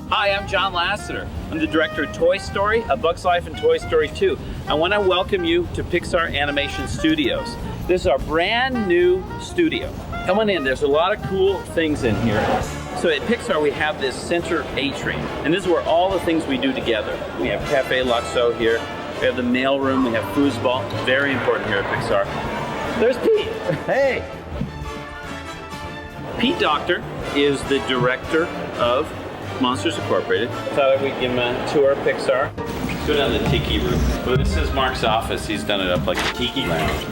Hi, I'm John Lasseter. I'm the director of Toy Story, A Bug's Life, and Toy Story 2. I want to welcome you to Pixar Animation Studios. This is our brand new studio. Come on in, there's a lot of cool things in here. So at Pixar, we have this center atrium, and this is where all the things we do together. We have Cafe Luxo here, we have the mail room, we have foosball, very important here at Pixar. There's Pete. Hey. Pete Docter is the director of Monsters Incorporated. Thought we'd give him a tour of Pixar. Go down to the Tiki room. Well, this is Mark's office. He's done it up like a tiki lounge.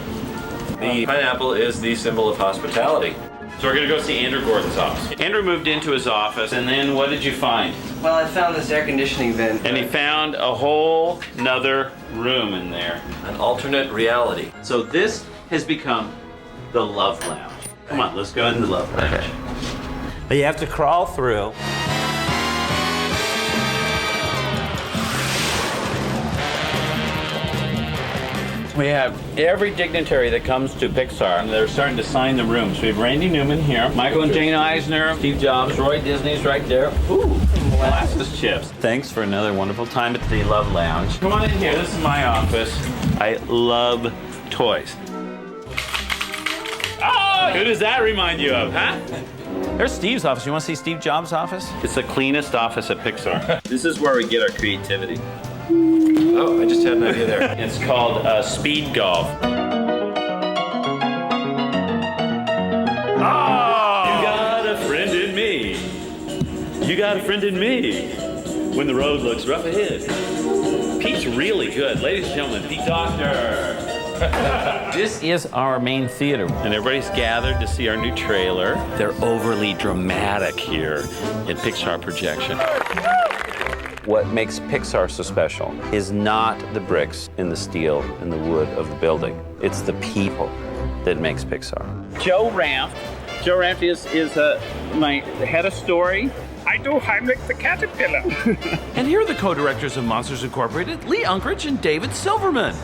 The pineapple is the symbol of hospitality. So we're gonna go see Andrew Gordon's office. Andrew moved into his office, and then what did you find? Well, I found this air conditioning vent. And he found a whole nother room in there. An alternate reality. So this has become the Love Lounge. Come on, let's go into the Love Lounge. Okay. You have to crawl through. We have every dignitary that comes to Pixar, and they're starting to sign the rooms. We have Randy Newman here, Michael and Jane Eisner, Steve Jobs, Roy Disney's right there. Ooh, molasses chips. Thanks for another wonderful time at the Love Lounge. Come on in here, this is my office. I love toys. Oh, who does that remind you of, huh? There's Steve's office. You want to see Steve Jobs' office? It's the cleanest office at Pixar. This is where we get our creativity. Oh, I just had an idea there. It's called speed golf. Oh! You got a friend in me. You got a friend in me. When the road looks rough ahead. Pete's really good. Ladies and gentlemen, Pete Docter. This is our main theater, and everybody's gathered to see our new trailer. They're overly dramatic here in Pixar Projection. What makes Pixar so special is not the bricks and the steel and the wood of the building. It's the people that makes Pixar. Joe Ranft. Joe Ranft is my head of story. I do Heimlich the Caterpillar. And here are the co-directors of Monsters Incorporated, Lee Unkrich and David Silverman.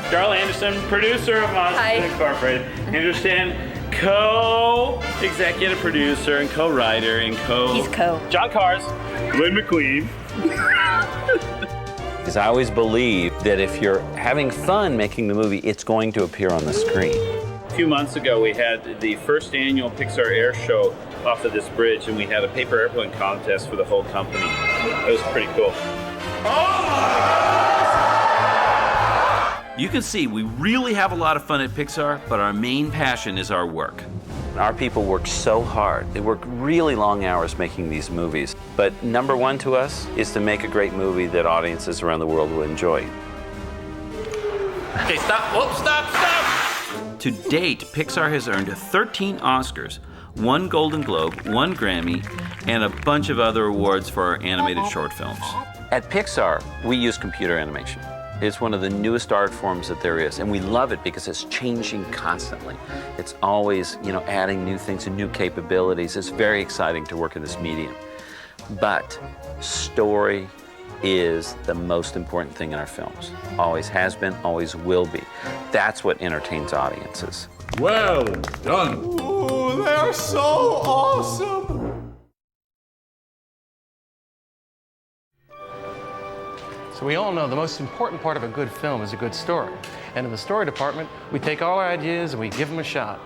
Carl Anderson, producer of Monsters Incorporated. Andrew Stan, co-executive producer and co-writer and He's co. John Cars. Lynn McQueen. Because I always believe that if you're having fun making the movie, it's going to appear on the screen. A few months ago, we had the first annual Pixar Air Show off of this bridge, and we had a paper airplane contest for the whole company. It was pretty cool. You can see we really have a lot of fun at Pixar, but our main passion is our work. Our people work so hard. They work really long hours making these movies. But number one to us is to make a great movie that audiences around the world will enjoy. Okay, stop. Oh, stop. To date, Pixar has earned 13 Oscars, 1 Golden Globe, 1 Grammy, and a bunch of other awards for our animated short films. At Pixar, we use computer animation. It's one of the newest art forms that there is, and we love it because it's changing constantly. It's always, adding new things and new capabilities. It's very exciting to work in this medium. But story is the most important thing in our films. Always has been, always will be. That's what entertains audiences. Well done. Ooh, they're so awesome. So we all know the most important part of a good film is a good story. And in the story department, we take all our ideas and we give them a shot.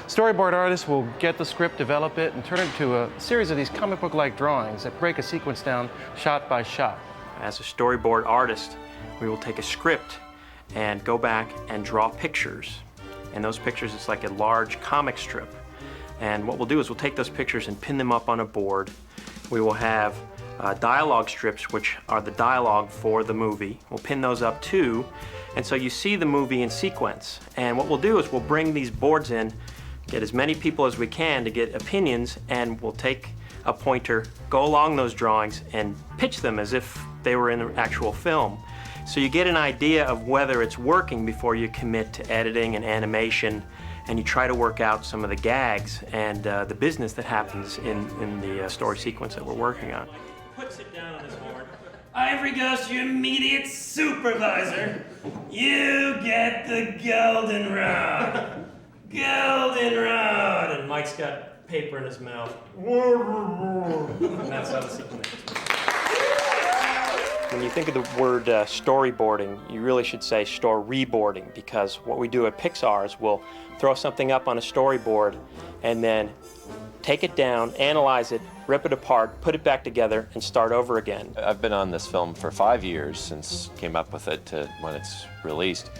Storyboard artists will get the script, develop it, and turn it into a series of these comic book-like drawings that break a sequence down shot by shot. As a storyboard artist, we will take a script and go back and draw pictures. And those pictures, it's like a large comic strip. And what we'll do is we'll take those pictures and pin them up on a board. We will have dialogue strips, which are the dialogue for the movie. We'll pin those up too, and so you see the movie in sequence. And what we'll do is we'll bring these boards in, get as many people as we can to get opinions, and we'll take a pointer, go along those drawings, and pitch them as if they were in the actual film. So you get an idea of whether it's working before you commit to editing and animation, and you try to work out some of the gags and the business that happens in the story sequence that we're working on. Sit down on this board. Ivory goes to your immediate supervisor. You get the golden rod. Golden rod. And Mike's got paper in his mouth. And that's how the sequence is. you think of the word storyboarding, you really should say storyboarding, because what we do at Pixar is we'll throw something up on a storyboard and then take it down, analyze it, rip it apart, put it back together, and start over again. I've been on this film for 5 years since came up with it to when it's released.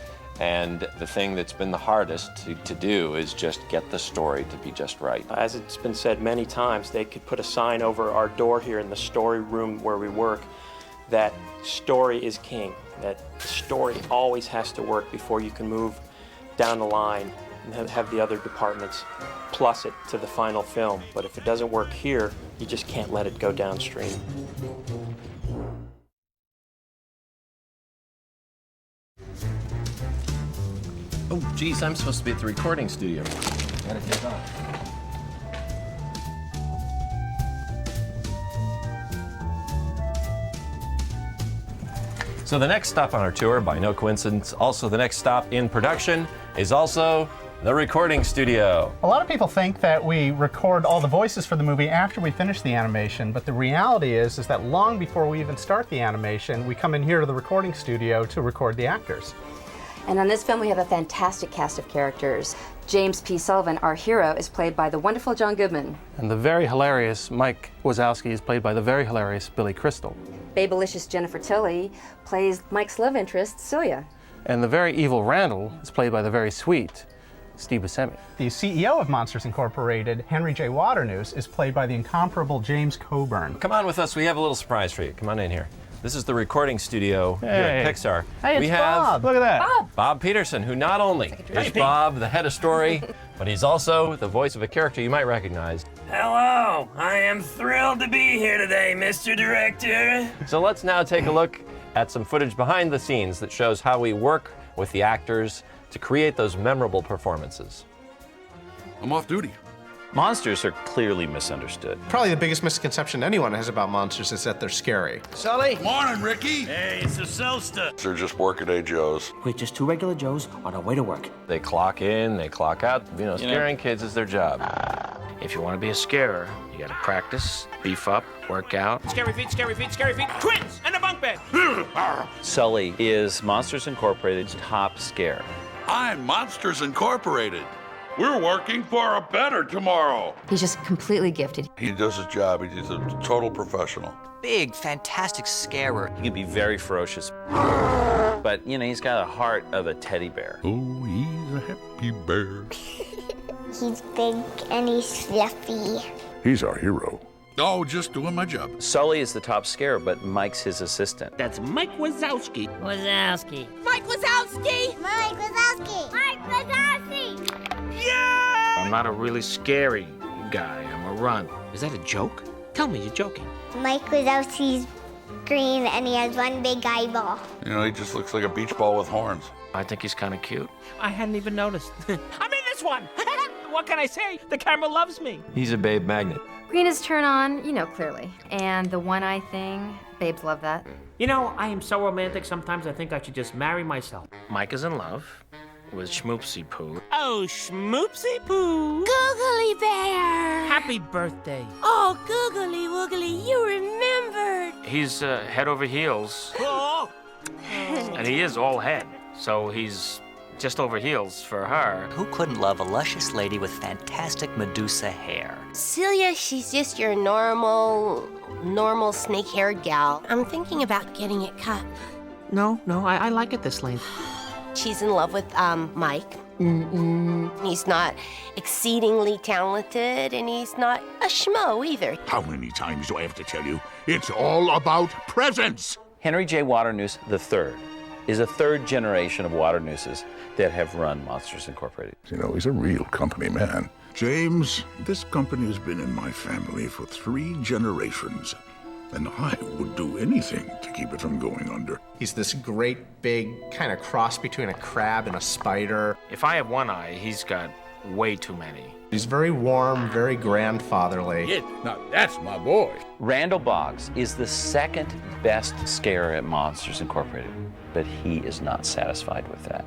And the thing that's been the hardest to do is just get the story to be just right. As it's been said many times, they could put a sign over our door here in the story room where we work that story is king, that story always has to work before you can move down the line and have the other departments plus it to the final film. But if it doesn't work here, you just can't let it go downstream. Oh, geez, I'm supposed to be at the recording studio. Gotta take off. So the next stop on our tour, by no coincidence, also the next stop in production, is also the recording studio. A lot of people think that we record all the voices for the movie after we finish the animation, but the reality is that long before we even start the animation, we come in here to the recording studio to record the actors. And on this film, we have a fantastic cast of characters. James P. Sullivan, our hero, is played by the wonderful John Goodman. And the very hilarious Mike Wazowski is played by the very hilarious Billy Crystal. Babylicious Jennifer Tilly plays Mike's love interest, Celia. And the very evil Randall is played by the very sweet Steve Buscemi. The CEO of Monsters Incorporated, Henry J. Waternoose, is played by the incomparable James Coburn. Come on with us, we have a little surprise for you. Come on in here. This is the recording studio here at Pixar. Hey, it's Bob. Look at that. Bob Peterson, who not only is Bob, the head of story, but he's also the voice of a character you might recognize. Hello, I am thrilled to be here today, Mr. Director. So let's now take a look at some footage behind the scenes that shows how we work with the actors to create those memorable performances. I'm off duty. Monsters are clearly misunderstood. Probably the biggest misconception anyone has about monsters is that they're scary. Sully? Morning, Ricky. Hey, it's the Selsta. They're just workaday Joes. We're just two regular Joes on our way to work. They clock in, they clock out. Scaring kids is their job. If you want to be a scarer, you gotta practice, beef up, work out. Scary feet, scary feet, scary feet. Twins and a bunk bed. Sully is Monsters Incorporated's top scare. I'm Monsters Incorporated. We're working for a better tomorrow. He's just completely gifted. He does his job. He's a total professional. Big, fantastic scarer. He can be very ferocious, but he's got a heart of a teddy bear. Oh, he's a happy bear. He's big and he's fluffy. He's our hero. Oh, just doing my job. Sully is the top scare, but Mike's his assistant. That's Mike Wazowski. Wazowski. Mike Wazowski! Mike Wazowski! Mike Wazowski! Yeah! I'm not a really scary guy, I'm a run. Is that a joke? Tell me you're joking. Mike Wazowski's green and he has one big eyeball. He just looks like a beach ball with horns. I think he's kind of cute. I hadn't even noticed. I'm in this one! What can I say? The camera loves me. He's a babe magnet. Green is turn on, clearly. And the one-eye thing, babes love that. I am so romantic, sometimes I think I should just marry myself. Mike is in love with Schmoopsy Poo. Oh, Schmoopsy Poo. Googly bear! Happy birthday. Oh, Googly Woogly, you remembered! He's head over heels, Oh. and he is all head, so he's just over heels for her. Who couldn't love a luscious lady with fantastic Medusa hair? Celia, she's just your normal snake-haired gal. I'm thinking about getting it cut. No, I like it this length. She's in love with, Mike. He's not exceedingly talented, and he's not a schmo either. How many times do I have to tell you? It's all about presents. Henry J. Waternoose III is a third generation of Waternooses that have run Monsters Incorporated. He's a real company man. James, this company has been in my family for 3 generations, and I would do anything to keep it from going under. He's this great big kind of cross between a crab and a spider. If I have one eye, he's got way too many. He's very warm, very grandfatherly. Yeah, now that's my boy. Randall Boggs is the second best scarer at Monsters Incorporated, but he is not satisfied with that.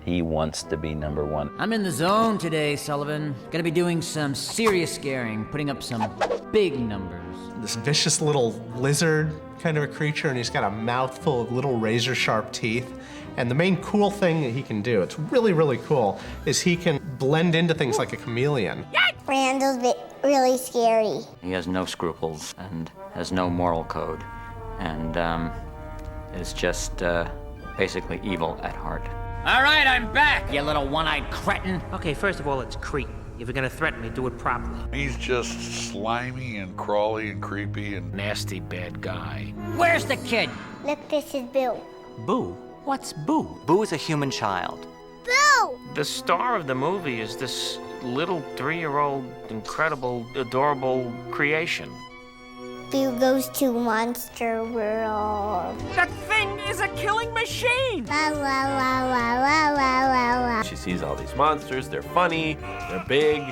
He wants to be number 1. I'm in the zone today, Sullivan. Gonna be doing some serious scaring, putting up some big numbers. This vicious little lizard kind of a creature, and he's got a mouthful of little razor-sharp teeth. And the main cool thing that he can do, it's really, really cool, is he can blend into things like a chameleon. Randall's really scary. He has no scruples and has no moral code, and is just basically evil at heart. All right, I'm back, you little one-eyed cretin. Okay, first of all, it's creepy. If you're gonna threaten me, do it properly. He's just slimy and crawly and creepy and nasty bad guy. Where's the kid? Look, this is Boo. Boo? What's Boo? Boo is a human child. Boo! The star of the movie is this little 3-year-old, incredible, adorable creation. Boo goes to Monster World. That thing is a killing machine! La la la la la la la la. She sees all these monsters, they're funny, they're big,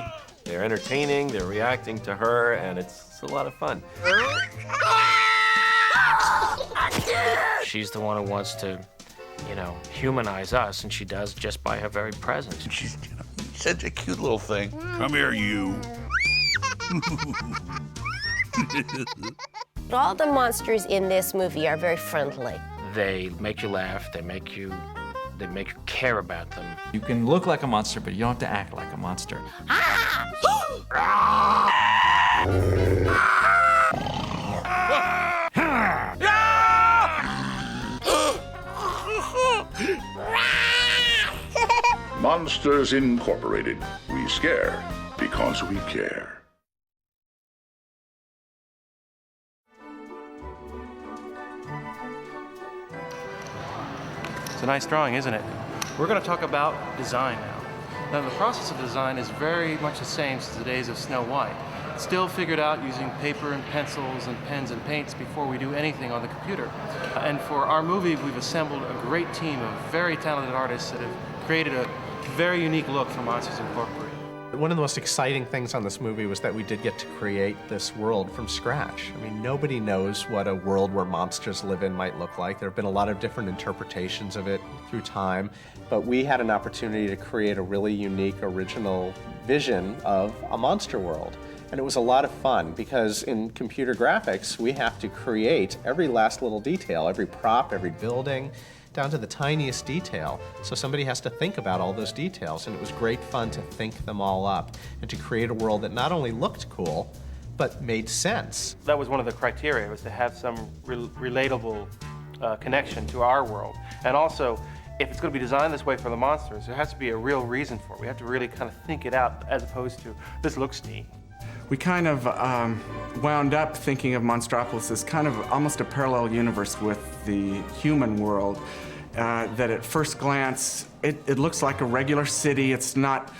they're entertaining, they're reacting to her, and it's a lot of fun. She's the one who wants to, humanize us, and she does just by her very presence. she's such a cute little thing. Come here, you. All the monsters in this movie are very friendly. They make you laugh, they make you care about them. You can look like a monster, but you don't have to act like a monster. Monsters Incorporated. We scare because we care. It's a nice drawing, isn't it? We're going to talk about design now. Now, the process of design is very much the same since the days of Snow White. It's still figured out using paper and pencils and pens and paints before we do anything on the computer. And for our movie, we've assembled a great team of very talented artists that have created a very unique look for Monsters Incorporated. One of the most exciting things on this movie was that we did get to create this world from scratch. I mean, nobody knows what a world where monsters live in might look like. There have been a lot of different interpretations of it through time, but we had an opportunity to create a really unique, original vision of a monster world. And it was a lot of fun because in computer graphics, we have to create every last little detail, every prop, every building, down to the tiniest detail. So somebody has to think about all those details, and it was great fun to think them all up and to create a world that not only looked cool, but made sense. That was one of the criteria, was to have some relatable connection to our world. And also, if it's going to be designed this way for the monsters, there has to be a real reason for it. We have to really kind of think it out as opposed to, this looks neat. We kind of wound up thinking of Monstropolis as kind of almost a parallel universe with the human world. That at first glance, it looks like a regular city. It's not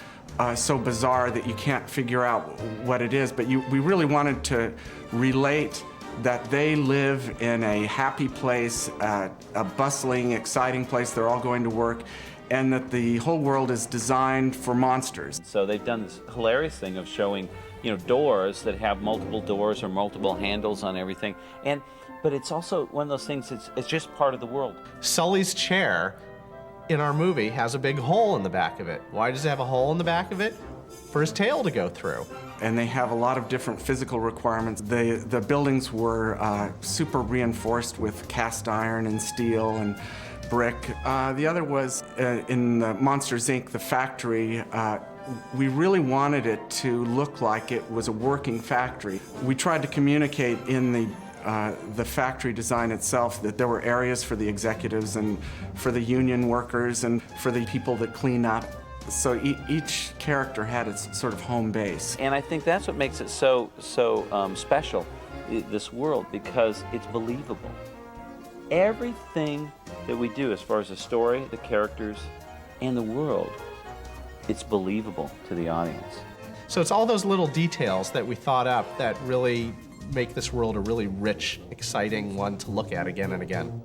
so bizarre that you can't figure out what it is, but we really wanted to relate that they live in a happy place, a bustling, exciting place. They're all going to work, and that the whole world is designed for monsters. So they've done this hilarious thing of showing, doors that have multiple doors or multiple handles on everything. But it's also one of those things, it's just part of the world. Sully's chair in our movie has a big hole in the back of it. Why does it have a hole in the back of it? For his tail to go through. And they have a lot of different physical requirements. The buildings were super reinforced with cast iron and steel and brick. The other was in Monsters, Inc., the factory. We really wanted it to look like it was a working factory. We tried to communicate in the factory design itself that there were areas for the executives and for the union workers and for the people that clean up. So each character had its sort of home base. And I think that's what makes it so special, this world, because it's believable. Everything that we do as far as the story, the characters, and the world, it's believable to the audience. So it's all those little details that we thought up that really make this world a really rich, exciting one to look at again and again.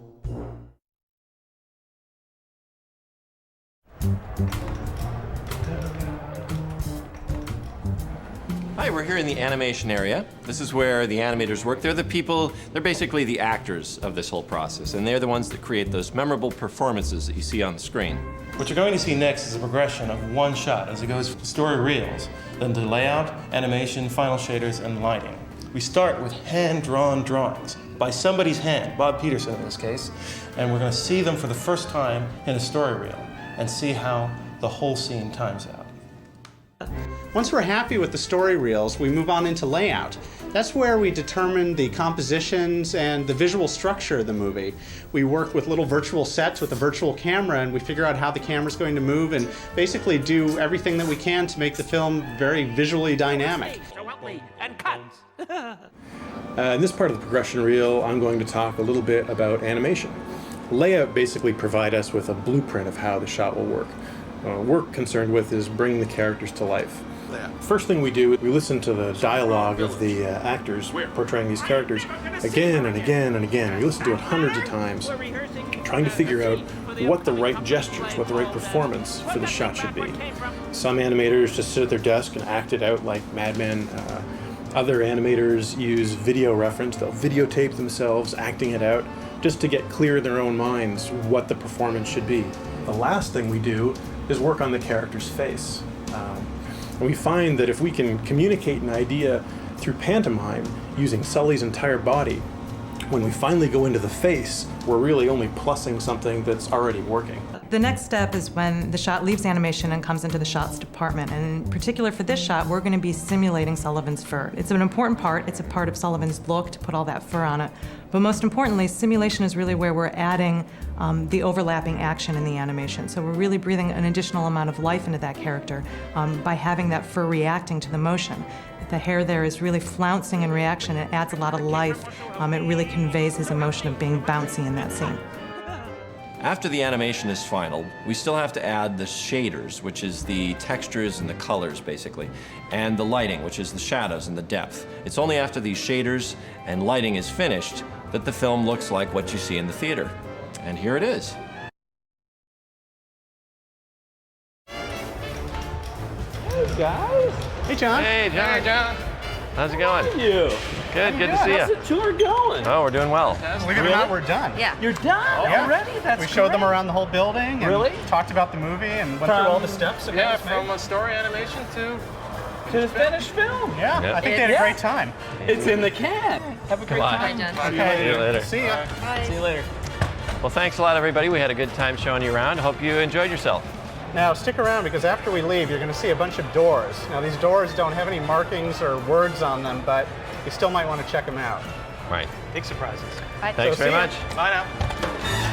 Hi, we're here in the animation area. This is where the animators work. They're the people, they're basically the actors of this whole process, and they're the ones that create those memorable performances that you see on the screen. What you're going to see next is a progression of one shot as it goes from story reels, then to layout, animation, final shaders, and lighting. We start with hand-drawn drawings by somebody's hand, Bob Peterson in this case, and we're going to see them for the first time in a story reel and see how the whole scene times out. Once we're happy with the story reels, we move on into layout. That's where we determine the compositions and the visual structure of the movie. We work with little virtual sets with a virtual camera, and we figure out how the camera's going to move and basically do everything that we can to make the film very visually dynamic. And cut. In this part of the progression reel, I'm going to talk a little bit about animation. Layout basically provide us with a blueprint of how the shot will work. We're concerned with is bringing the characters to life. First thing we do, we listen to the dialogue of the actors portraying these characters again and again and again. We listen to it hundreds of times, trying to figure out what the right gestures, what the right performance for the shot should be. Some animators just sit at their desk and act it out like madmen. Other animators use video reference. They'll videotape themselves acting it out just to get clear in their own minds what the performance should be. The last thing we do is work on the character's face. And we find that if we can communicate an idea through pantomime using Sully's entire body, when we finally go into the face, we're really only plussing something that's already working. The next step is when the shot leaves animation and comes into the shots department. And in particular for this shot, we're going to be simulating Sullivan's fur. It's an important part. It's a part of Sullivan's look to put all that fur on it. But most importantly, simulation is really where we're adding the overlapping action in the animation. So we're really breathing an additional amount of life into that character by having that fur reacting to the motion. The hair there is really flouncing in reaction. It adds a lot of life. It really conveys his emotion of being bouncy in that scene. After the animation is final, we still have to add the shaders, which is the textures and the colors, basically, and the lighting, which is the shadows and the depth. It's only after these shaders and lighting is finished that the film looks like what you see in the theater. And here it is. Hey, guys. Hey, John. Hey, John. Hey, John. How's it going? How are you? Good to see you. How's the tour going? Oh, we're doing well. Believe it or not, we're done. Yeah. You're done already? That's We showed them great. around the whole building and Really? talked about the movie and went through all the steps. That Yeah, was made. from a story animation to To finished film. Yeah, Yep. I think they had a great time. It's in the can. Have a great Come on. time. Okay. See you later. See ya. See you later. Well, thanks a lot, everybody. We had a good time showing you around. Hope you enjoyed yourself. Now stick around because after we leave, you're going to see a bunch of doors. Now these doors don't have any markings or words on them, but you still might want to check them out. Right. Big surprises. Thanks very much. Bye now.